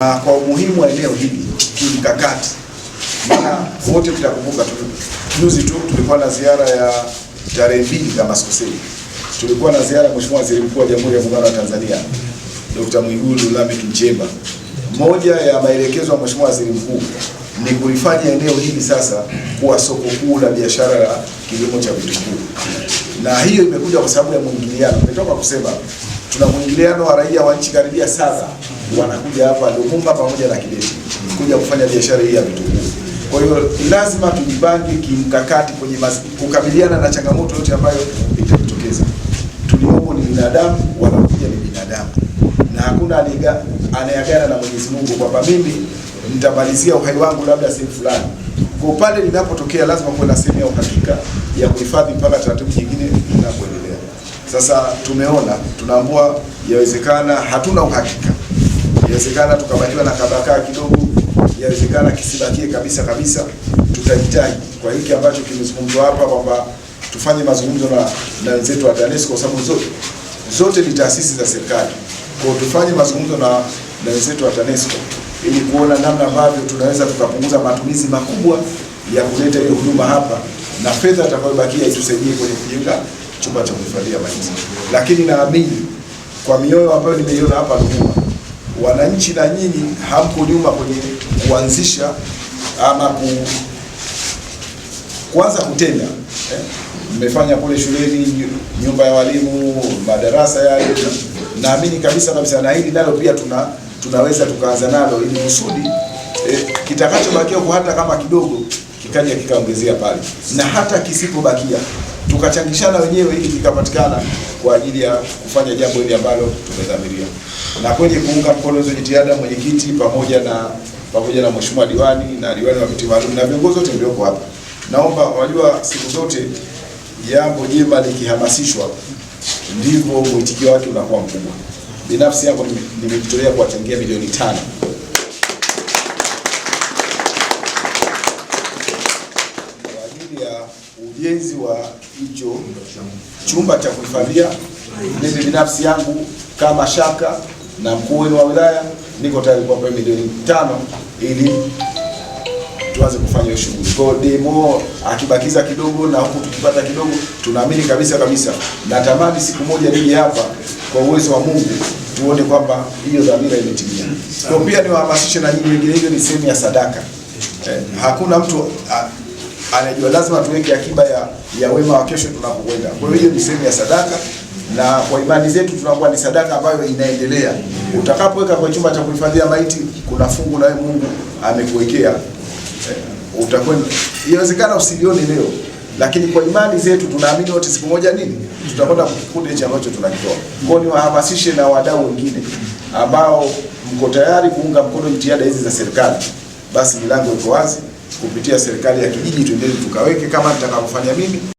Kwa umuhimu wa eneo hili kimkakati, maana wote tutakumbuka juzi tu tulikuwa na ziara ya tarehe 2 kama sikosei. Tulikuwa na ziara Mheshimiwa Waziri Mkuu wa Jamhuri ya Muungano wa Tanzania Dr. Mwigulu Lameck Nchemba. Moja ya maelekezo ya Mheshimiwa Waziri Mkuu ni kulifanya eneo hili sasa kuwa soko kuu la biashara la kilimo cha vitunguu. Na hiyo imekuja kwa sababu ya mwingiliano. Nimetoka kusema tuna mwingiliano wa raia wa nchi karibia sasa wanakuja hapa Lumumba pamoja na Kidete kuja kufanya biashara hii ya vitunguu. Kwa hiyo lazima tujipange kimkakati kwenye kukabiliana na changamoto yote ambayo itatokeza. Tuliopo ni binadamu, wanakuja ni binadamu. Na hakuna anayeagana na Mwenyezi Mungu kwamba mimi nitamalizia uhai wangu labda sehemu fulani. Kwa pale linapotokea lazima kuwe na sehemu ya uhakika ya kuhifadhi mpaka taratibu nyingine zinapoendelea. Sasa tumeona, tunaambua yawezekana hatuna uhakika. Yawezekana tukabakiwa na kabaka kidogo, yawezekana kisibakie kabisa. Tutahitaji kwa hiki ambacho kimezungumzwa hapa kwamba tufanye mazungumzo na wenzetu wa TANESCO, kwa sababu zote ni taasisi za serikali. Kwa tufanye mazungumzo na wenzetu wa TANESCO ili kuona namna ambavyo tunaweza tukapunguza matumizi makubwa ya kuleta hiyo huduma hapa, na fedha itakayobakia itusaidie kwenye kujenga chumba cha kuhifadhia maiti. Lakini naamini kwa mioyo ambayo nimeiona hapa Lumumba, wananchi na nyinyi hamko nyuma kwenye kuanzisha ama kuanza kutenda. Mmefanya kule shuleni, nyumba ya walimu, madarasa yale. Naamini kabisa na hili nalo pia tunaweza tukaanza nalo ili kusudi kitakachobakia kwa hata kama kidogo kikaja kikaongezea pale, na hata kisipobakia tukachangishana wenyewe ili kikapatikana kwa ajili ya kufanya jambo hili ambalo tumedhamiria. Na kwenye kuunga mkono hizo jitihada, mwenyekiti pamoja na mheshimiwa diwani na diwani wa viti maalum na viongozi wote mlioko hapa, naomba wajua, siku zote jambo jema likihamasishwa ndivyo mwitikio wake unakuwa mkubwa. Binafsi yangu nimejitolea kuwachangia milioni 5 kwa ajili ya ujenzi wa hicho chumba cha kuhifadhia. Mimi binafsi yangu kama shaka na mkuu wenu wa wilaya niko tayari kuwapa milioni 5 ili tuanze kufanya hiyo shughuli. Kwa demo akibakiza kidogo na huku tukipata kidogo, tunaamini kabisa natamani siku moja nije hapa kwa uwezo wa Mungu tuone kwamba hiyo dhamira imetimia. Kwa pia niwahamasishe na nyinyi wengine, hiyo ni sehemu ya sadaka. Hakuna mtu anajua, lazima tuweke akiba ya wema wa kesho tunapokwenda. Kwa hiyo ni sehemu ya sadaka, na kwa imani zetu tunakuwa ni sadaka ambayo inaendelea. Utakapoweka kwa chumba cha kuhifadhia maiti, kuna fungu na Mungu amekuwekea. Utakwenda, inawezekana usilione leo, lakini kwa imani zetu tunaamini wote siku moja tutakwenda kukuta hicho ambacho tunakitoa. Kwa hiyo niwahamasishe na wadau wengine ambao mko tayari kuunga mkono jitihada hizi za serikali, basi milango iko wazi kupitia serikali ya kijiji, tuendelee tukaweke kama nitakavyofanya mimi.